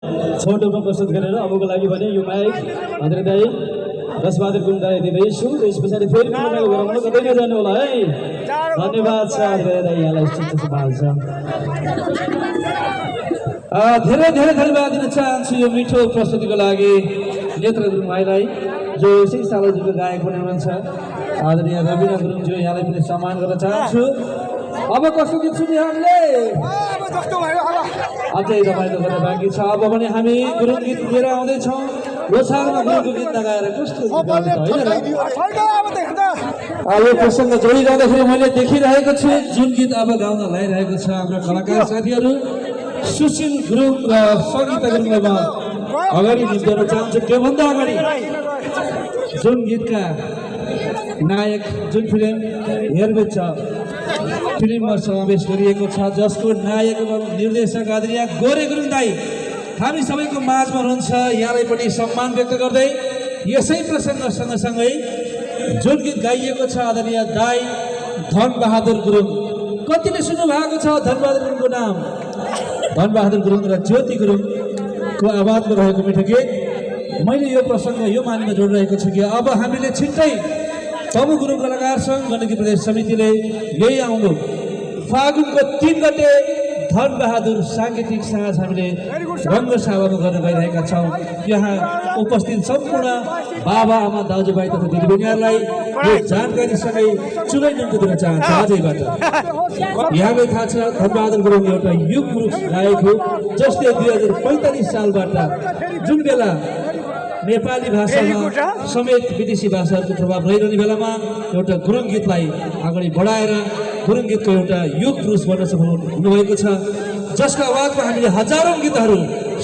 छोटोमा प्रस्तुत गरेर अबको लागि भने यो माइक हजर दाई रसबहादुर गुरुङ दाई दिँदैछु। यस पछाडि फेरि पुनः गराउन कतै नजानु होला है। धन्यवाद छ हजर दाई, यहाँलाई चित्त सम्हाल्छ। धेरै धेरै धन्यवाद दिन चाहन्छु यो मिठो प्रस्तुतिको लागि नेत्र गुरुङ भाइलाई, जो यसै सालजीको गायक पनि हुनुहुन्छ। आदरणीय रविना गुरुङज्यू, यहाँलाई पनि सम्मान गर्न चाहन्छु। अब कस्तो गीत सुन्ने हामीले अझै रमाइलो गर्न बाँकी छ। अब भने हामी गुरुङ गीत लिएर आउँदैछौँ। लोसारमा गुरुङको गीत लगाएर कस्तो यो प्रसङ्ग जोडिरहँदाखेरि मैले देखिरहेको छु जुन गीत अब गाउन लागिरहेको छ हाम्रो कलाकार साथीहरू सुशील गुरुङ र सङ्गीता गुरुङलाई म अगाडि निम्त्याउन चाहन्छु। त्योभन्दा अगाडि जुन गीतका नायक जुन फिल्म हेरबेच फिल्ममा समावेश गरिएको छ, जसको नायक एवं निर्देशक आदरणीय गोरे गुरुङ दाई हामी सबैको माझमा हुनुहुन्छ। यहाँलाई पनि सम्मान व्यक्त गर्दै यसै प्रसङ्ग सँगसँगै जुन गीत गाइएको छ आदरणीय दाई धनबहादुर गुरुङ, कतिले सुन्नु भएको छ धनबहादुर गुरुङको नाम? धनबहादुर गुरुङ र ज्योति गुरुङको आवाजमा रहेको मिठो गीत मैले यो प्रसङ्ग यो मानिमा जोडिरहेको छु कि अब हामीले छिट्टै तमु गुरुङ कलाकार सङ्घ गण्डकी प्रदेश समितिले यही आउनु फागुनको 3 गते धनबहादुर साङ्गीतिक साँझ हामीले रङ्गशालामा गर्न गइरहेका छौँ। यहाँ उपस्थित सम्पूर्ण बाबा आमा दाजुभाइ तथा दिदीबहिनीहरूलाई यो जानकारीसँगै चुनाइ निम्ति दिन चाहन्छु आजैबाट। यहाँलाई थाहा छ धनबहादुर गुरुङ एउटा युग पुरुष गायक हो, जसले 2045 सालबाट जुन बेला नेपाली भाषामा समेत विदेशी भाषाहरूको प्रभाव रहिरहने बेलामा एउटा गुरुङ गीतलाई अगाडि बढाएर गुरुङ गीतको एउटा युग पुरुष बन्न सफल हुनुभएको छ, जसको आवाजमा हामीले हजारौँ गीतहरू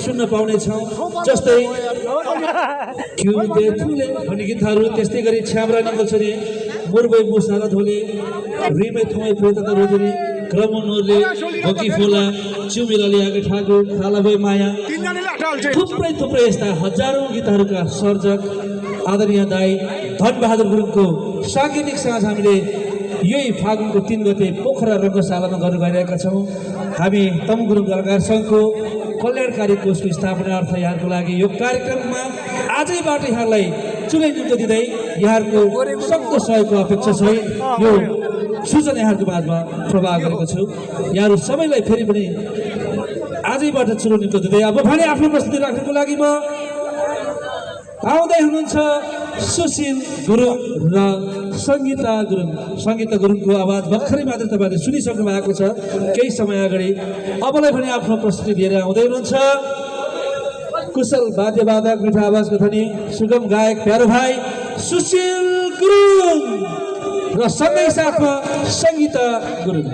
सुन्न पाउनेछौँ। जस्तै भन्ने गीतहरू, त्यस्तै गरी छ्याम्रा निकल्छने, मुर्बै मुसाला धोले, रिमै थुमै प्रेतता रोजनी, क्रमनोरले भोकी फोला, चुमिलाले आगे ठागो, खाला भई माया, थुप्रै थुप्रै यस्ता हजारौँ गीतहरूका सर्जक आदरणीय दाई धनबहादुर गुरुङको साङ्गीतिक साँझ हामीले यही फागुनको 3 गते पोखरा रङ्गशालामा गर्न गइरहेका छौँ। हामी तमु गुरुङ कलाकार सङ्घको कल्याणकारी कोषको स्थापनार्थ यहाँहरूको लागि यो कार्यक्रममा आजैबाट यहाँलाई चुनाइ निम्ति दिँदै यहाँहरूको सक्दो सहयोगको अपेक्षा छ। यो सूचना यहाँहरूको माझमा प्रवाह गरेको छु। यहाँहरू सबैलाई फेरि पनि आजैबाट चुनाइ निम्ति दिँदै अब भने आफ्नो प्रस्तुति राख्नको लागि म आउँदै हुनुहुन्छ सुशील गुरुङ र सङ्गीता गुरुङ। सङ्गीता गुरुङको आवाज भर्खरै मात्र तपाईँले सुनिसक्नु भएको छ केही समय अगाडि। अबलाई पनि आफ्नो प्रस्तुति लिएर आउँदै हुनुहुन्छ कुशल वाद्यवादक, मिठो आवाजको धनी, सुगम गायक प्यारो भाइ सुशील गुरुङ र सँगै साथमा सङ्गीता गुरुङ।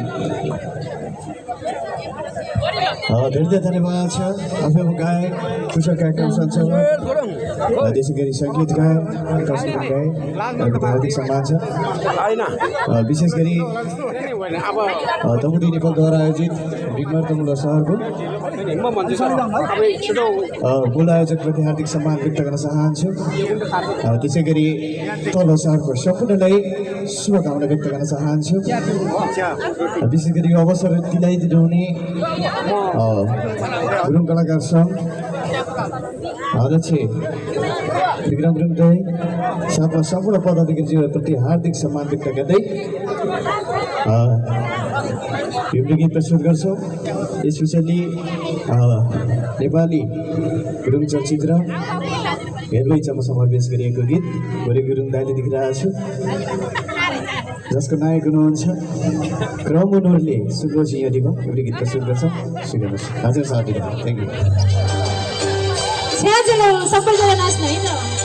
धेरै धन्यवाद छ आफ्नो गायक कुशल कार्यक्रम सञ्चालक, त्यसै गरी सङ्गीत गायक हार्दिक सम्मान छ। विशेष गरी तमुदी नेपालद्वारा आयोजित बिगमर तमुला सहरको मूल आयोजकप्रति हार्दिक सम्मान व्यक्त गर्न चाहन्छु। त्यसै गरी तल सहरको सम्पूर्णलाई शुभकामना व्यक्त गर्न चाहन्छु। विशेष गरी यो अवसर दिलाइदिनुहुने गुरुङ कलाकार सङ्घ अध्यक्ष विक्रम गुरुङ दाई साथमा सम्पूर्ण पदाधिकारीज्यूप्रति हार्दिक सम्मान व्यक्त गर्दै यो गीत प्रस्तुत गर्छौँ। स्पेसली नेपाली गुरुङ चलचित्र हेरबैचमा समावेश गरिएको गीत गोरे गुरुङ दाईले देखिरहेको छु, जसको नायक हुनुहुन्छ क्रमनोरले सुब्रसिंह दिवा। एउटा गीत प्रस्तुत गर्छौँ, सुन्नुहोस्। हजुर साथी, थ्याङ्क यू। सबैजना नाच्न है त।